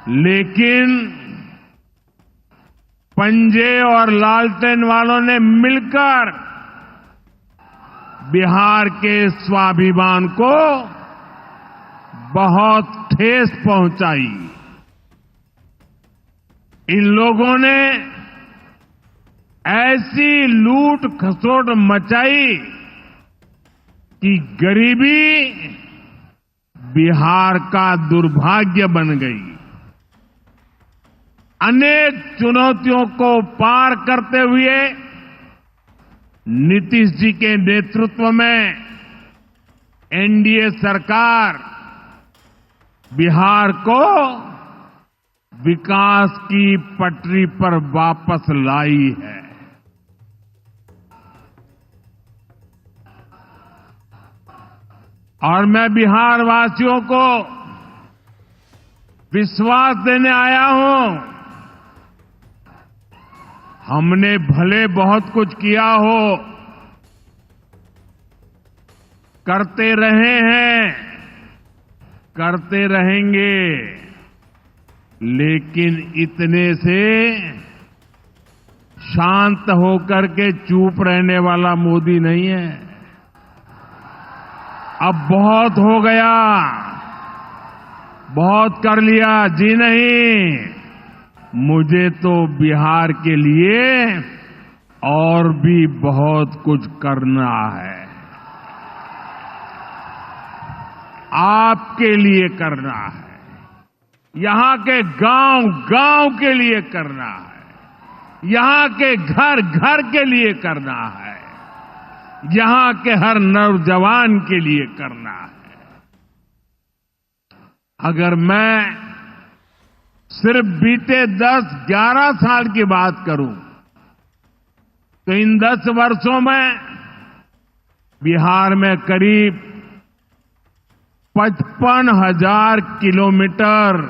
लेकिन पंजे और लालटेन वालों ने मिलकर बिहार के स्वाभिमान को बहुत ठेस पहुंचाई। इन लोगों ने ऐसी लूट खसोट मचाई कि गरीबी बिहार का दुर्भाग्य बन गई। अनेक चुनौतियों को पार करते हुए नीतीश जी के नेतृत्व में एनडीए सरकार बिहार को विकास की पटरी पर वापस लाई है। और मैं बिहार वासियों को विश्वास देने आया हूं, हमने भले बहुत कुछ किया हो, करते रहे हैं, करते रहेंगे, लेकिन इतने से शांत होकर के चुप रहने वाला मोदी नहीं है। अब बहुत हो गया, बहुत कर लिया जी नहीं, मुझे तो बिहार के लिए और भी बहुत कुछ करना है, आपके लिए करना है, यहां के गांव गांव के लिए करना है, यहां के घर घर के लिए करना है, यहां के हर नौजवान के लिए करना है। अगर मैं सिर्फ बीते 10-11 साल की बात करूं तो इन 10 वर्षों में बिहार में करीब 55,000 किलोमीटर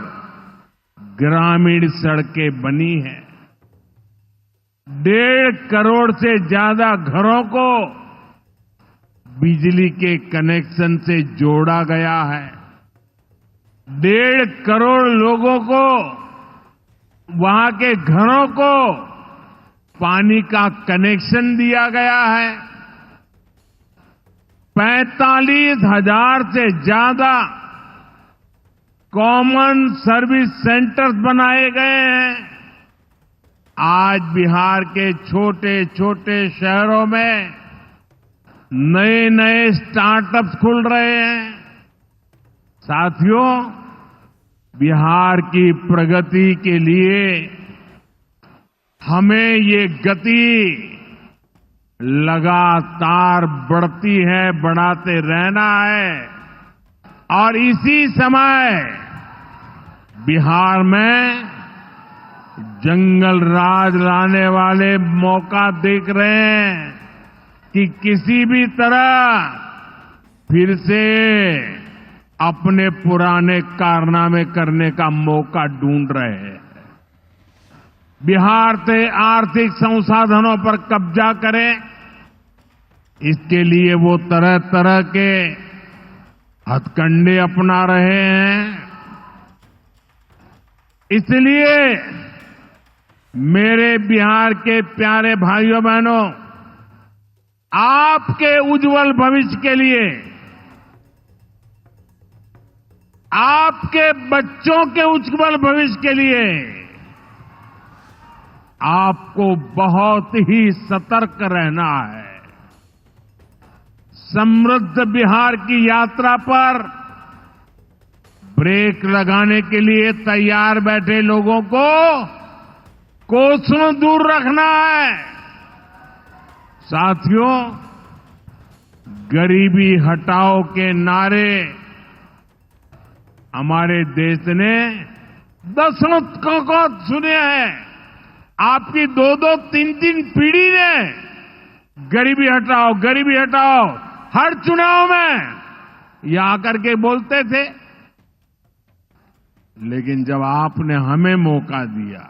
ग्रामीण सड़कें बनी हैं। 1.5 करोड़ से ज्यादा घरों को बिजली के कनेक्शन से जोड़ा गया है। 1.5 करोड़ लोगों को, वहां के घरों को पानी का कनेक्शन दिया गया है। 45,000 से ज्यादा कॉमन सर्विस सेंटर्स बनाए गए हैं। आज बिहार के छोटे छोटे शहरों में नए नए स्टार्टअप्स खुल रहे हैं। साथियों, बिहार की प्रगति के लिए हमें ये गति लगातार बढ़ती है, बढ़ाते रहना है। और इसी समय बिहार में जंगल राज लाने वाले मौका देख रहे हैं कि किसी भी तरह फिर से अपने पुराने कारनामे करने का मौका ढूंढ रहे हैं। बिहार से आर्थिक संसाधनों पर कब्जा करें, इसके लिए वो तरह तरह के हथकंडे अपना रहे हैं। इसलिए मेरे बिहार के प्यारे भाइयों बहनों, आपके उज्जवल भविष्य के लिए, आपके बच्चों के उज्जवल भविष्य के लिए आपको बहुत ही सतर्क रहना है। समृद्ध बिहार की यात्रा पर ब्रेक लगाने के लिए तैयार बैठे लोगों को कोसों दूर रखना है। साथियों, गरीबी हटाओ के नारे हमारे देश ने दशकों को सुने हैं। आपकी 2-2, 3-3 पीढ़ी ने गरीबी हटाओ, गरीबी हटाओ हर चुनाव में ये आकर के बोलते थे। लेकिन जब आपने हमें मौका दिया,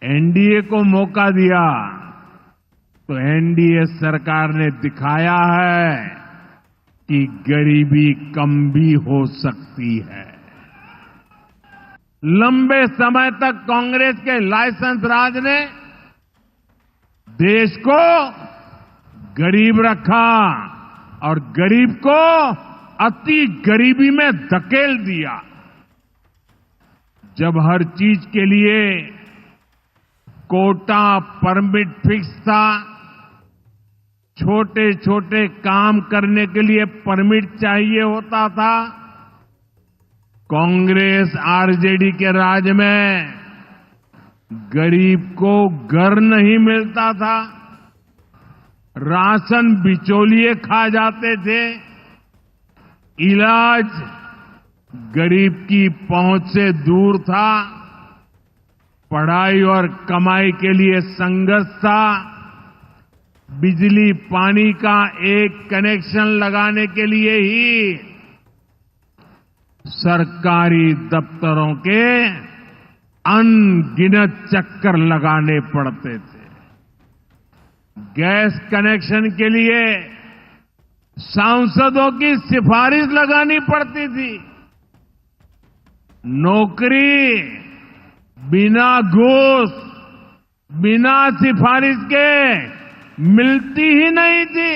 एनडीए को मौका दिया, तो एनडीए सरकार ने दिखाया है कि गरीबी कम भी हो सकती है। लंबे समय तक कांग्रेस के लाइसेंस राज ने देश को गरीब रखा और गरीब को अति गरीबी में धकेल दिया। जब हर चीज के लिए कोटा परमिट फिक्स था, छोटे छोटे काम करने के लिए परमिट चाहिए होता था, कांग्रेस आरजेडी के राज में गरीब को घर नहीं मिलता था, राशन बिचौलिए खा जाते थे, इलाज गरीब की पहुंच से दूर था, पढ़ाई और कमाई के लिए संघर्ष था, बिजली पानी का एक कनेक्शन लगाने के लिए ही सरकारी दफ्तरों के अनगिनत चक्कर लगाने पड़ते थे। गैस कनेक्शन के लिए सांसदों की सिफारिश लगानी पड़ती थी। नौकरी बिना घूस, बिना सिफारिश के मिलती ही नहीं थी।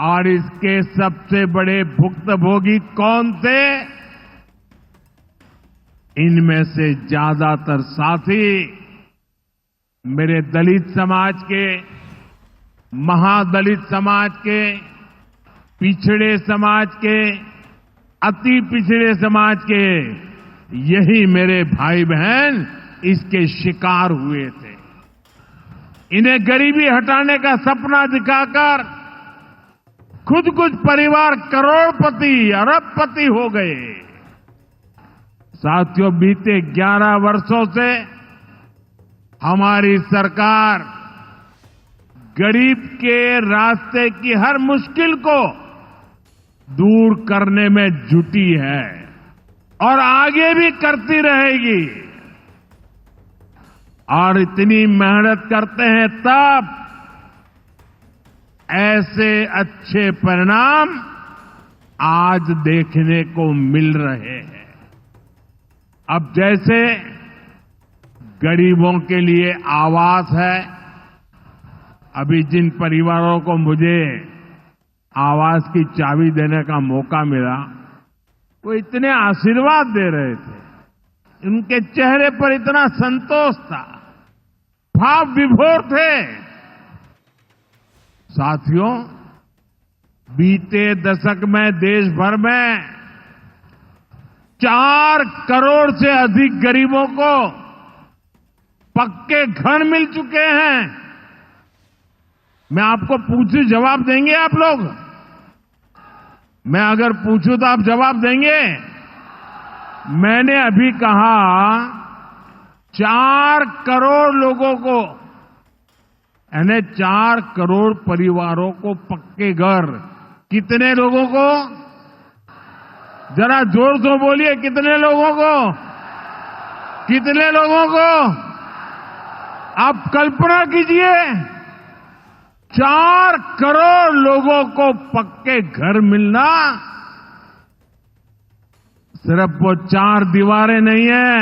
और इसके सबसे बड़े भुक्तभोगी कौन थे? इनमें से ज्यादातर साथी मेरे दलित समाज के, महादलित समाज के, पिछड़े समाज के, अति पिछड़े समाज के, यही मेरे भाई बहन इसके शिकार हुए थे। इन्हें गरीबी हटाने का सपना दिखाकर खुद कुछ परिवार करोड़पति, अरबपति हो गए। साथियों, बीते 11 वर्षों से हमारी सरकार गरीब के रास्ते की हर मुश्किल को दूर करने में जुटी है और आगे भी करती रहेगी। और इतनी मेहनत करते हैं तब ऐसे अच्छे परिणाम आज देखने को मिल रहे हैं। अब जैसे गरीबों के लिए आवास है, अभी जिन परिवारों को मुझे आवास की चाबी देने का मौका मिला, वो इतने आशीर्वाद दे रहे थे, उनके चेहरे पर इतना संतोष था, भाव विभोर थे। साथियों, बीते दशक में देश भर में 4 करोड़ से अधिक गरीबों को पक्के घर मिल चुके हैं। मैं आपको पूछूं, जवाब देंगे आप लोग? मैं अगर पूछूं तो आप जवाब देंगे? मैंने अभी कहा 4 करोड़ लोगों को, यानी 4 करोड़ परिवारों को पक्के घर। कितने लोगों को? जरा जोर से बोलिए, कितने लोगों को? कितने लोगों को? आप कल्पना कीजिए, 4 करोड़ लोगों को पक्के घर मिलना। सिर्फ वो 4 दीवारें नहीं है,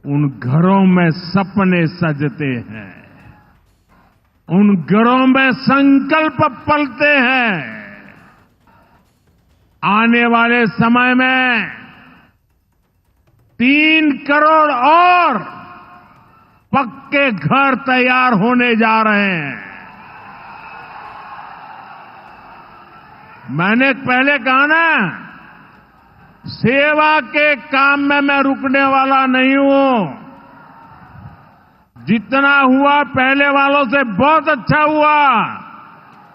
उन घरों में सपने सजते हैं, उन घरों में संकल्प पलते हैं। आने वाले समय में 3 करोड़ और पक्के घर तैयार होने जा रहे हैं। मैंने पहले कहा ना, सेवा के काम में मैं रुकने वाला नहीं हूं। जितना हुआ पहले वालों से बहुत अच्छा हुआ,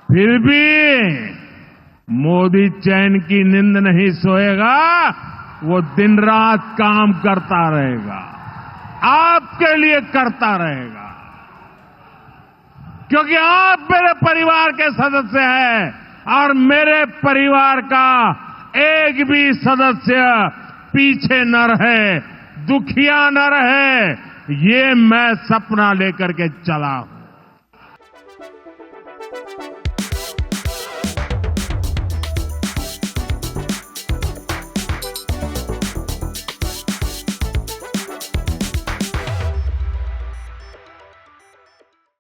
फिर भी मोदी चैन की नींद नहीं सोएगा, वो दिन रात काम करता रहेगा, आपके लिए करता रहेगा, क्योंकि आप मेरे परिवार के सदस्य हैं और मेरे परिवार का एक भी सदस्य पीछे न रहे, दुखिया न रहे, ये मैं सपना लेकर के चला हूं।